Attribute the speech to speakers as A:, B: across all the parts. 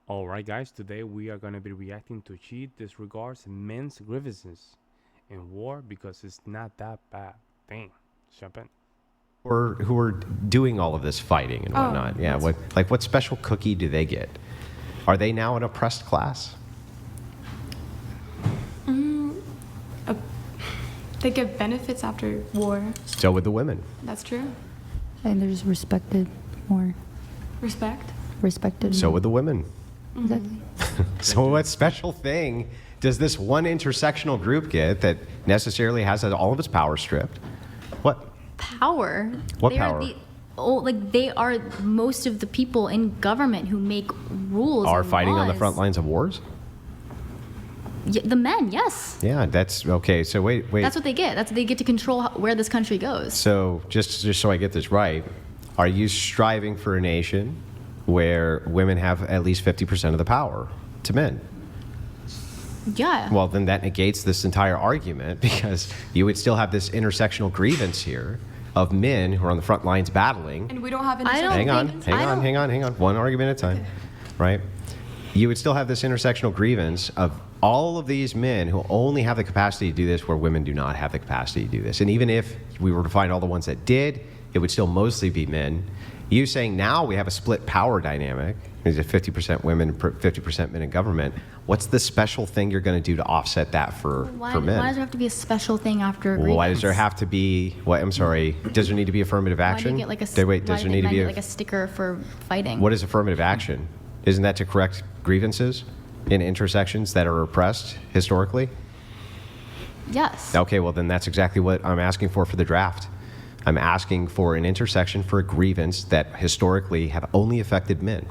A: Alright guys, today we are going to be reacting to She Disregards Men's Grievances in War because it's not that bad. Dang, jump in.
B: Or who are doing all of this fighting and whatnot. Yeah, what special cookie do they get? Are they now an oppressed class?
C: They get benefits after war.
B: So with the women.
C: That's true.
D: And they're just respected more.
C: Respected.
B: So with the women.
D: Exactly.
B: So what special thing does this one intersectional group get that necessarily has all of its power stripped? What?
E: Power.
B: What
E: they
B: power?
E: They are most of the people in government who make rules.
B: Are
E: and
B: fighting on the
E: laws.
B: front lines of wars?
E: The men, yes.
B: Yeah, that's okay. So wait.
E: That's what they get. That's what they get to control where this country goes.
B: So just so I get this right, are you striving for a nation where women have at least 50% of the power to men?
E: Yeah.
B: Well, then that negates this entire argument because you would still have this intersectional grievance here of men who are on the front lines battling.
C: And we don't have
E: I don't
B: Hang on.
E: think-
B: One argument at a time, right? You would still have this intersectional grievance of all of these men who only have the capacity to do this where women do not have the capacity to do this. And even if we were to find all the ones that did, it would still mostly be men. You saying now we have a split power dynamic, is it 50% women, 50% men in government? What's the special thing you're going to do to offset that for men?
E: Why does there have to be a special thing after a grievance?
B: Why does there have to be, I'm sorry, does there need to be affirmative
E: Why do
B: action?
E: you get like a,
B: does there need to be
E: like a sticker for fighting?
B: What is affirmative action? Isn't that to correct grievances in intersections that are oppressed historically?
E: Yes.
B: Okay, well then that's exactly what I'm asking for the draft. I'm asking for an intersection for a grievance that historically have only affected men.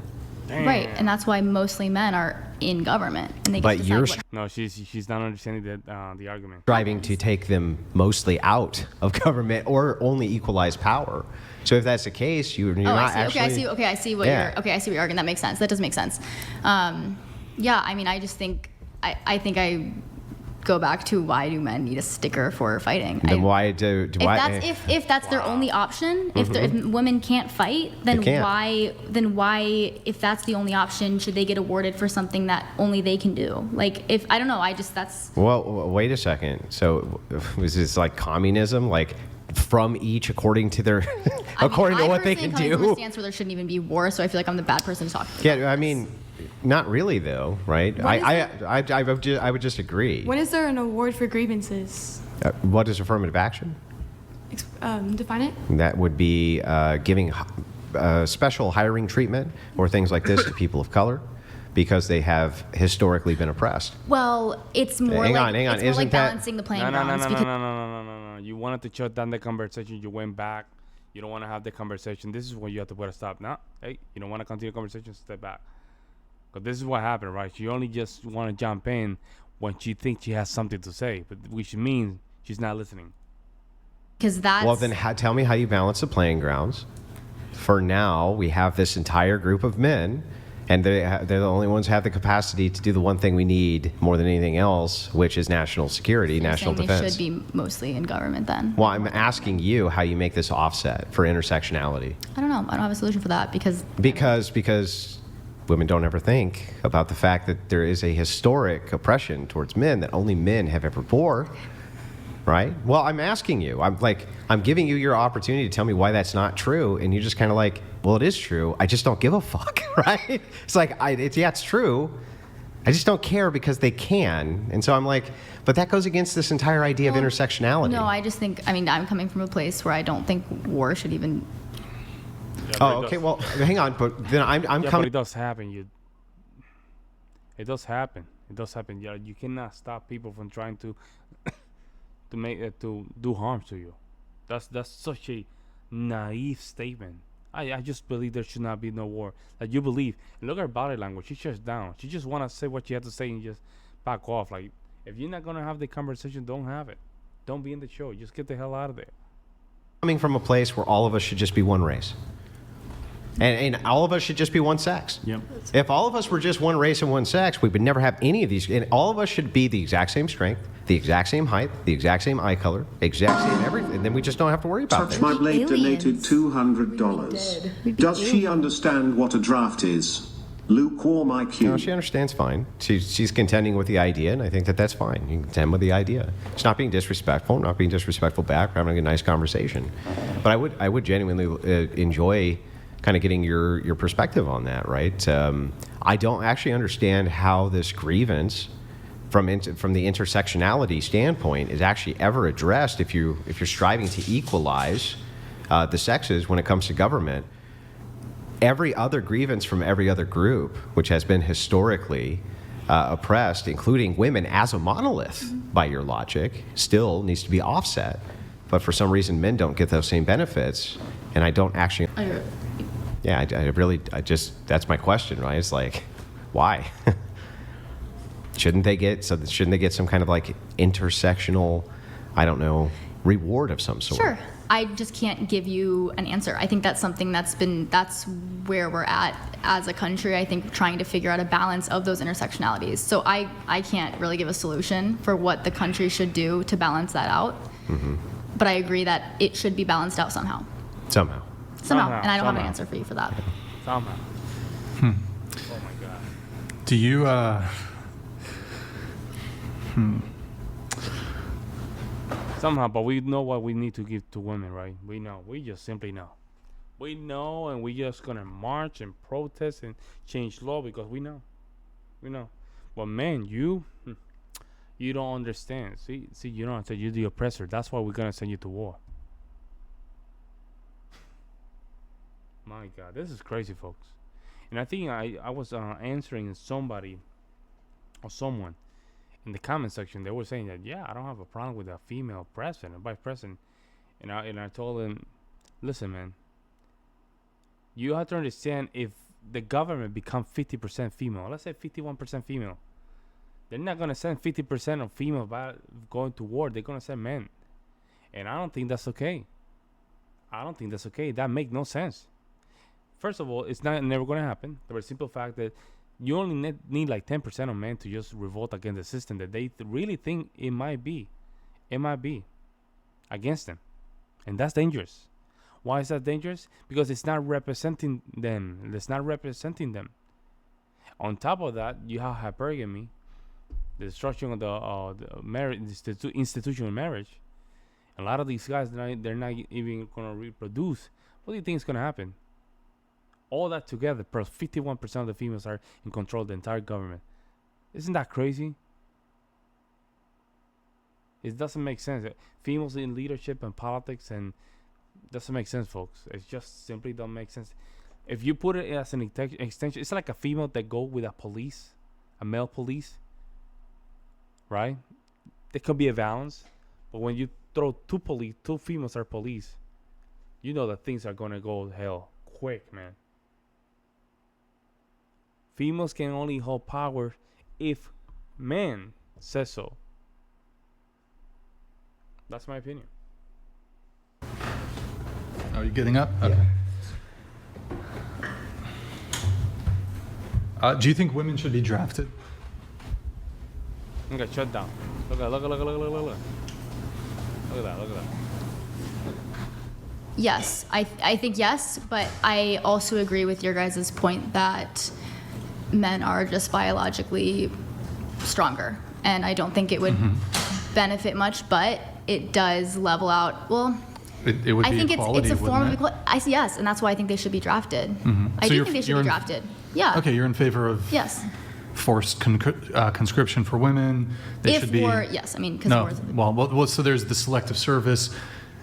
E: Right, and that's why mostly men are in government, and they get
B: But
E: to decide
B: you're
E: what-
A: No, she's not understanding the argument.
B: striving to take them mostly out of government or only equalize power. So if that's the case, you're
E: Oh,
B: not
E: I see.
B: actually...
E: Okay, I see what
B: Yeah.
E: you're. Okay, I see what you're arguing. That makes sense. That does make sense. Yeah, I mean, I just think I go back to why do men need a sticker for fighting?
B: Then why do why...
E: If that's their only option, if women can't fight, then
B: They can't.
E: why if that's the only option should they get awarded for something that only they can do? Like if I don't know, that's
B: Well, wait a second. So was this like communism? Like from each according to their... according to what they can
E: I personally come from
B: do?
E: a stance where there shouldn't even be war, so I feel like I'm the bad person to talk to.
B: Yeah, I mean, not really though, right? I would just agree.
C: When is there an award for grievances?
B: What is affirmative action?
C: Define it.
B: That would be giving special hiring treatment or things like this to people of color because they have historically been oppressed.
E: Well, it's more
B: Hang
E: like
B: on.
E: it's more
B: Isn't
E: like
B: that-
E: balancing the playing
A: No.
E: grounds because
A: You wanted to shut down the conversation. You went back. You don't want to have the conversation. This is when you have to put a stop. Now, hey, you don't want to continue the conversation. Step back. Because this is what happened, right? She only just want to jump in when she thinks she has something to say, but which means she's not listening.
E: that's
B: Well, then tell me how you balance the playing grounds. For now, we have this entire group of men, and they're the only ones who have the capacity to do the one thing we need more than anything else, which is national security,
E: you're
B: national
E: saying
B: defense.
E: They should be mostly in government then.
B: Well, I'm asking you how you make this offset for intersectionality.
E: I don't know. I don't have a solution for that because
B: Because women don't ever think about the fact that there is a historic oppression towards men that only men have ever bore, right? Well, I'm asking you. I'm giving you your opportunity to tell me why that's not true, and you're just kind of like, well, it is true. I just don't give a fuck, right? It's like, it's true. I just don't care because they can. And so I'm like, but that goes against this entire idea of intersectionality.
E: No, I just think. I mean, I'm coming from a place where I don't think war should even.
A: Yeah, but
B: Oh,
A: it
B: okay.
A: does-
B: Well, hang on, but then I'm
A: yeah, but
B: coming.
A: it does happen. It does happen. It does happen. Yeah, you cannot stop people from trying to to do harm to you. That's such a naive statement. I just believe there should not be no war. Like you believe. Look at her body language. She shuts down. She just want to say what she has to say and just back off. Like if you're not gonna have the conversation, don't have it. Don't be in the show. Just get the hell out of there.
B: Coming from a place where all of us should just be one race. And all of us should just be one sex.
F: Yep.
B: If all of us were just one race and one sex, we would never have any of these. And all of us should be the exact same strength, the exact same height, the exact same eye color, exact same everything. And then we just don't have to worry about
G: Touch
B: it.
G: My Blade
E: Aliens.
G: donated $200.
E: We'd be
G: Does she
E: aliens.
G: understand what a draft is?
F: Lukewarm IQ.
B: No, she understands fine. She's contending with the idea, and I think that that's fine. You can contend with the idea. It's not being disrespectful, not being disrespectful back, we're having a nice conversation. But I would genuinely enjoy kind of getting your perspective on that, right? I don't actually understand how this grievance from the intersectionality standpoint is actually ever addressed if you're striving to equalize the sexes when it comes to government. Every other grievance from every other group, which has been historically oppressed, including women as a monolith by your logic, still needs to be offset. But for some reason, men don't get those same benefits, and I don't actually. Yeah, I just that's my question, right? It's like, why? Shouldn't they get some kind of like intersectional, I don't know, reward of some sort?
E: Sure. I just can't give you an answer. I think that's something that's where we're at as a country. I think trying to figure out a balance of those intersectionalities. So I can't really give a solution for what the country should do to balance that out. Mm-hmm. But I agree that it should be balanced out somehow.
B: Somehow.
E: And I don't have an answer for you for that.
A: Somehow. Oh my God.
G: Do you,
A: Somehow, but we know what we need to give to women, right? We know. We just simply know. We know, and we just gonna march and protest and change law because we know. We know. But man, you don't understand. See, you don't understand. You're the oppressor. That's why we're gonna send you to war. My God, this is crazy, folks. And I think I was answering somebody or someone in the comment section. They were saying that, yeah, I don't have a problem with a female president, a vice president. And I told them, listen, man, you have to understand, if the government becomes 50% female, let's say 51% female, they're not going to send 50% of females going to war. They're going to send men. And I don't think that's okay. That makes no sense. First of all, it's never going to happen. The very simple fact that you only need like 10% of men to just revolt against the system that they really think it might be against them. And that's dangerous. Why is that dangerous? Because it's not representing them. On top of that, you have hypergamy, the destruction of the marriage, institutional marriage. A lot of these guys, they're not even going to reproduce. What do you think is going to happen? All that together, plus 51% of the females are in control of the entire government. Isn't that crazy? It doesn't make sense. Females in leadership and politics, and doesn't make sense, folks. It just simply don't make sense. If you put it as an extension, it's like a female that go with a male police, right? There could be a balance, but when you throw two females are police, you know that things are gonna go hell quick, man. Females can only hold power if men says so. That's my opinion.
G: are you getting up? Okay. Do you think women should be drafted?
A: Okay, shut down. Look at that, look at that.
E: Yes, I think yes, but I also agree with your guys' point that men are just biologically stronger, and I don't think it would benefit much, but it does level out. Well,
G: it would
E: I
G: be
E: think
G: equality,
E: it's a form of
G: wouldn't it?
E: equality. Yes, and that's why I think they should be drafted. I
G: So
E: do think they should be drafted. Yeah.
G: Okay, you're in favor of
E: Yes.
G: forced conscription for women. They
E: If
G: should be.
E: war, yes, I mean, because
G: No,
E: war is.
G: well, so there's the selective service.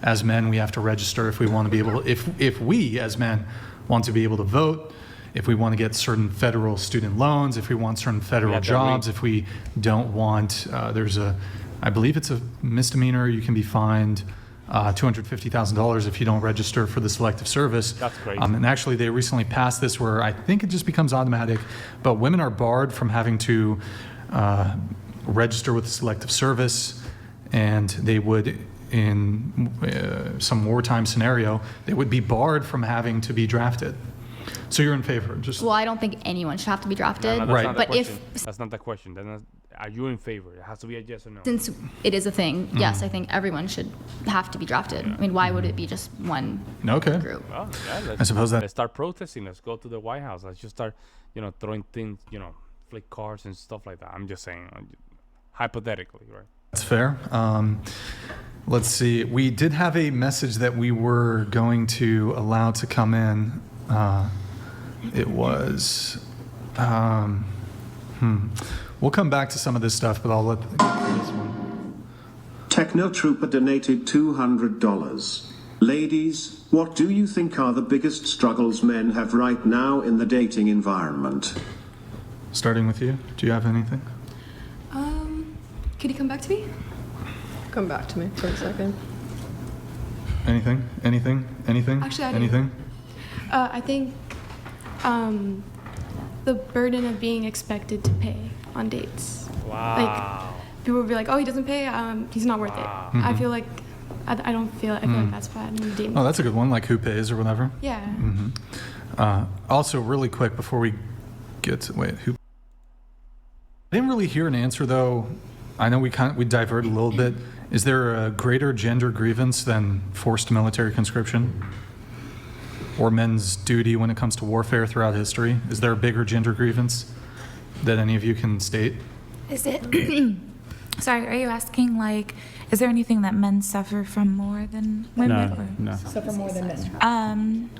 G: As men, we have to register if we want to be able. If we as men want to be able to vote, if we want to get certain federal student loans, if we want certain federal jobs, if we don't want, I believe it's a misdemeanor. You can be fined $250,000 if you don't register for the selective service.
A: That's crazy.
G: And actually, they recently passed this where I think it just becomes automatic, but women are barred from having to register with the selective service, and they would, in some wartime scenario, they would be barred from having to be drafted. So you're in favor? Just
E: Well, I don't think anyone should have to be drafted.
A: No, that's
G: Right.
A: not the
E: But
A: question.
E: if
A: That's not the question. Are you in favor? It has to be a yes or no.
E: Since it is a thing, yes, I think everyone should have to be drafted. I mean, why would it be just one
G: Okay.
E: group?
A: Well, yeah,
G: I suppose that
A: let's start protesting. Let's go to the White House. Let's just start, throwing things, flick cars and stuff like that. I'm just saying, hypothetically, right?
G: that's fair. Let's see. We did have a message that we were going to allow to come in. It was. We'll come back to some of this stuff, but I'll let this one.
F: Techno Trooper donated $200. Ladies, what do you think are the biggest struggles men have right now in the dating environment?
G: Starting with you. Do you have anything?
C: Could you come back to me?
H: Come back to me for a second.
G: Anything?
C: Actually, I do.
G: Anything?
C: I think the burden of being expected to pay on dates.
A: Wow.
C: Like, people would be like, oh, he doesn't pay, he's not worth it. I feel like, I feel like that's bad in dating.
G: Oh, that's a good one, like who pays or whatever.
C: Yeah.
G: Also, really quick before we get to, who? I didn't really hear an answer though. I know we diverted a little bit. Is there a greater gender grievance than forced military conscription? Or men's duty when it comes to warfare throughout history? Is there a bigger gender grievance that any of you can state?
I: Is it, sorry, are you asking, like, is there anything that men suffer from more than women? or-
A: No.
H: Suffer more than men.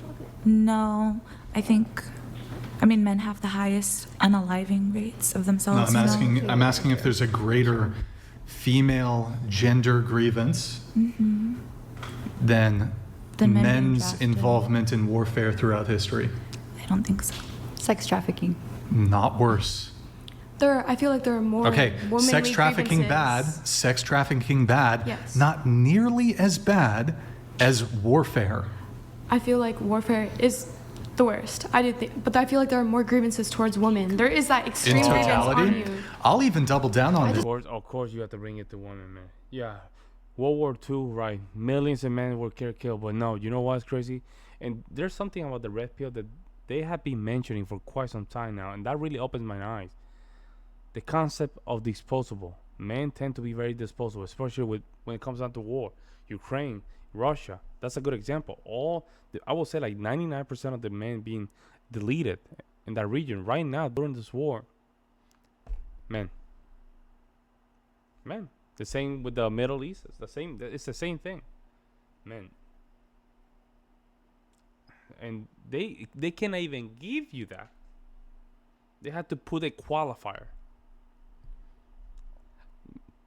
I: No, I mean, men have the highest unaliving rates of
G: No,
I: themselves.
G: I'm asking if there's a greater female gender grievance than
I: Than men being
G: men's
I: drafted.
G: involvement in warfare throughout history.
I: I don't think so.
D: Sex trafficking.
G: Not worse.
C: I feel like there are more
G: Okay,
C: womanly
G: sex trafficking bad,
C: grievances.
G: sex trafficking bad,
C: Yes.
G: not nearly as bad as warfare.
C: I feel like warfare is the worst. I did think, but I feel like there are more grievances towards women. There is that
G: In
C: extreme grievance on
G: totality,
C: you.
G: I'll even double down on this.
A: Of course, you have to bring it to women, man. Yeah, World War II, right? Millions of men were killed, but no, you know what's crazy? And there's something about the red pill that they have been mentioning for quite some time now, and that really opens my eyes. The concept of disposable. Men tend to be very disposable, especially when it comes down to war. Ukraine, Russia, that's a good example. I will say like 99% of the men being deleted in that region right now during this war. Men. The same with the Middle East. It's the same thing. Men. And they cannot even give you that. They had to put a qualifier.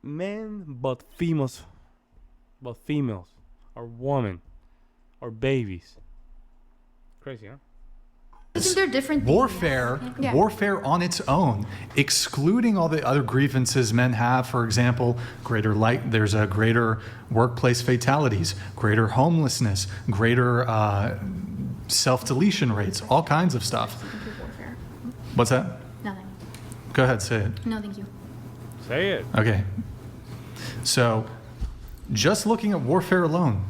A: Men, but females, or women, or babies. Crazy, huh?
E: I think they're different things.
C: Yeah.
G: Warfare on its own, excluding all the other grievances men have, for example, there's a greater workplace fatalities, greater homelessness, greater self-deletion rates, all kinds of stuff.
E: Warfare.
G: What's that?
E: Nothing.
G: Go ahead, say it.
E: No, thank you.
A: Say it.
G: Okay. So, just looking at warfare alone,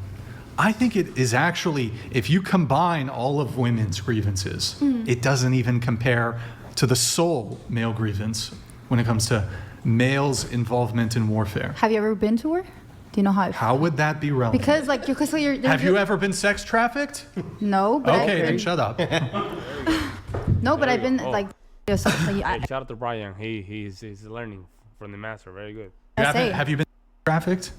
G: I think it is actually, if you combine all of women's grievances, it doesn't even compare to the sole male grievance when it comes to males' involvement in warfare.
D: Have you ever been to war? Do you know how?
G: How would that be relevant?
D: Because like you're.
G: Have you ever been sex trafficked?
D: No, but I've
G: Okay, then
D: been,
G: shut up.
D: no, but I've been
A: Oh.
D: like.
A: Hey, shout out to Brian. He's learning from the master. Very good.
G: Have you been trafficked?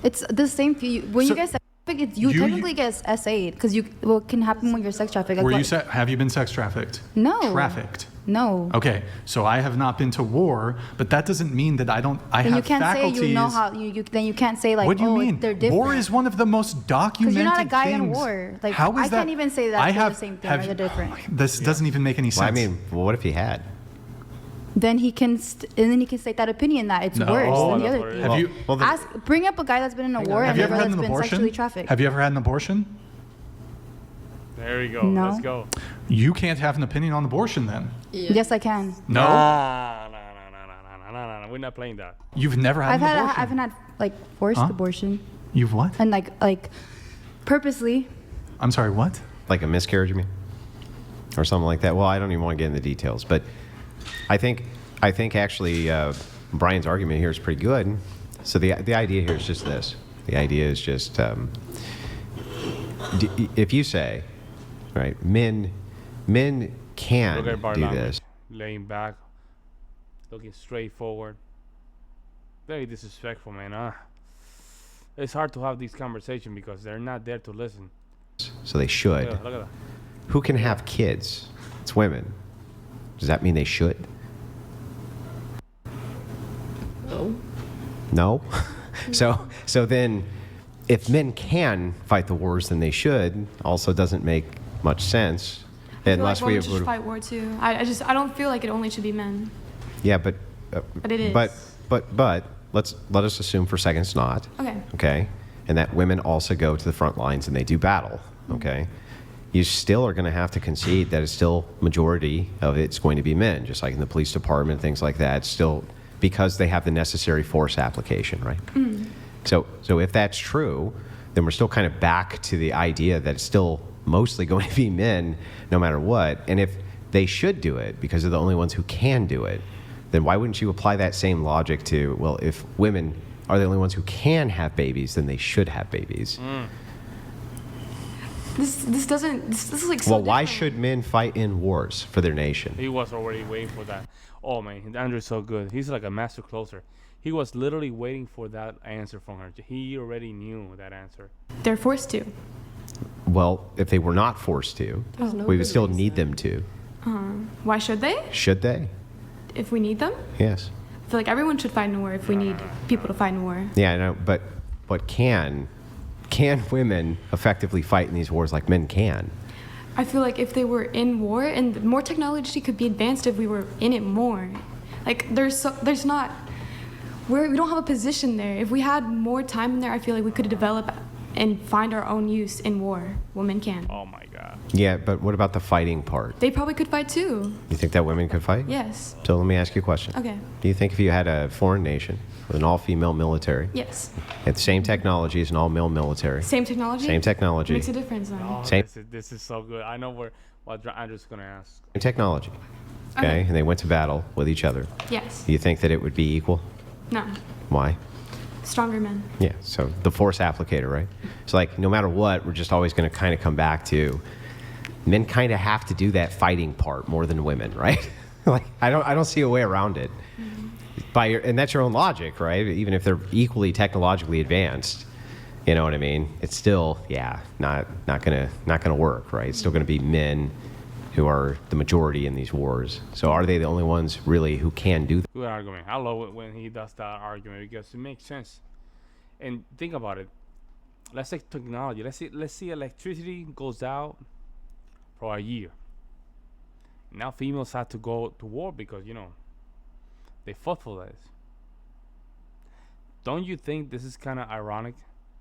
D: It's the same for you. When
G: So-
D: you get sex trafficked, you technically get SA'd because what can happen when you're sex trafficked? Like,
G: Have you been sex trafficked?
D: No.
G: Trafficked.
D: No.
G: Okay, so I have not been to war, but that doesn't mean that I
D: Then
G: have
D: you can't
G: faculties.
D: say you know how you. Then you can't say like,
G: What do you
D: oh,
G: mean?
D: they're different.
G: War is one of the most documented
D: Because you're not a guy in
G: things.
D: war. Like
G: How is
D: I
G: that?
D: can't even say that they're the same thing or they're different.
G: This doesn't even make any sense.
B: Well, I mean, what if he had?
D: Then he can and then he can state that opinion that it's
G: No.
D: worse
G: Oh,
D: than the
A: that's
D: other
A: what it
D: thing.
A: is.
G: Have you
B: Well, then-
D: Bring up a guy that's been in a war
G: have
D: and
G: you
D: a
G: ever
D: girl
G: had
D: that's
G: an
D: been
G: abortion?
D: sexually trafficked.
G: Have you ever had an abortion?
A: There we go.
D: No.
A: Let's go.
G: You can't have an opinion on abortion then.
D: Yes, I can.
G: No,
A: No. We're not playing that.
G: you've never had
D: I've
G: an
D: had
G: abortion.
D: I haven't had like forced
G: Huh?
D: abortion
G: You've what?
D: and like purposely.
G: I'm sorry. What?
B: Like a miscarriage, you mean? Or something like that. Well, I don't even want to get into details, but I think I think actually Brian's argument here is pretty good. So the idea here is just this. The idea is just if you say, right, men can
A: Look at bar
B: do
A: language.
B: this.
A: Laying back, looking straight forward. Very disrespectful, man. It's hard to have these conversations because they're not there to listen.
B: So they should.
A: Look at that.
B: Who can have kids? It's women. Does that mean they should?
H: No.
B: No? So then if men can fight the wars, then they should. Also doesn't make much sense.
C: I feel
B: Unless
C: like
B: we
C: women should fight war too. I don't feel like it only should be men.
B: Yeah, but
C: But it is.
B: But let us assume for a second it's not.
C: Okay.
B: Okay? And that women also go to the front lines and they do battle. Okay? You still are going to have to concede that it's still majority of it's going to be men, just like in the police department, things like that. It's still because they have the necessary force application, right? So if that's true, then we're still kind of back to the idea that it's still mostly going to be men no matter what. And if they should do it because they're the only ones who can do it, then why wouldn't you apply that same logic to, well, if women are the only ones who can have babies, then they should have babies.
C: This is like so
B: Well, why
C: different.
B: should men fight in wars for their nation?
A: He was already waiting for that. Oh man, Andrew's so good. He's like a master closer. He was literally waiting for that answer from her. He already knew that answer.
C: They're forced to.
B: Well, if they were not forced to,
H: There's no
B: we would
H: good
B: still
H: reason.
B: need them to.
C: Why should they?
B: Should they?
C: If we need them?
B: Yes.
C: I feel like everyone should fight in war if we need people to fight in war.
B: Yeah, I know, but can women effectively fight in these wars like men can?
C: I feel like if they were in war, and more technology could be advanced if we were in it more. Like we don't have a position there. If we had more time in there, I feel like we could develop and find our own use in war. Women can.
A: Oh my god.
B: Yeah, but what about the fighting part?
C: They probably could fight too.
B: You think that women could fight?
C: Yes.
B: So let me ask you a question.
C: Okay.
B: Do you think if you had a foreign nation with an all-female military,
C: Yes.
B: had the same technology as an all-male military,
C: Same technology?
B: same technology,
C: Makes a difference then.
A: Oh,
B: Same-
A: this is so good. I know what Andrew's gonna ask.
B: same technology, okay, and they went to battle with each other,
C: Yes.
B: do you think that it would be equal?
C: No.
B: Why?
C: Stronger men.
B: Yeah, so the force applicator, right? So like no matter what, we're just always going to kind of come back to men kind of have to do that fighting part more than women, right? Like I don't see a way around it. And that's your own logic, right? Even if they're equally technologically advanced, you know what I mean? It's still not gonna work, right? It's still going to be men who are the majority in these wars. So are they the only ones really who can do that?
A: Good argument. I love it when he does that argument because it makes sense. And think about it. Let's say technology. Let's see electricity goes out for a year. Now females have to go to war because they fought for this. Don't you think this is kind of ironic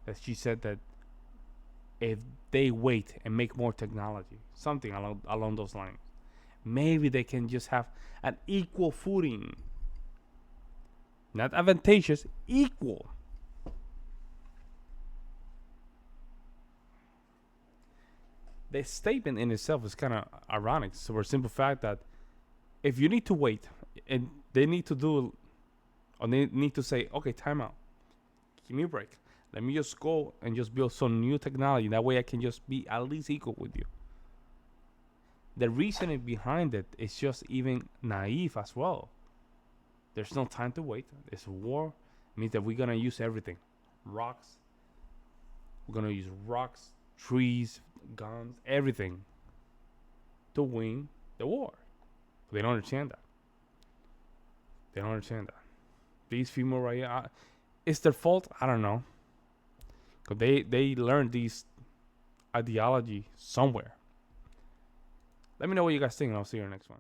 A: that she said that if they wait and make more technology, something along those lines, maybe they can just have an equal footing. Not advantageous, equal. The statement in itself is kind of ironic. So for a simple fact that if you need to wait and they need to do, or they need to say, okay, time out, give me a break. Let me just go and just build some new technology. That way I can just be at least equal with you. The reasoning behind it is just even naive as well. There's no time to wait. It's war. It means that we're going to use everything. Rocks. We're going to use rocks, trees, guns, everything to win the war. They don't understand that. They don't understand that. These female right here, it's their fault? I don't know. Because they learned these ideology somewhere. Let me know what you guys think, and I'll see you in the next one.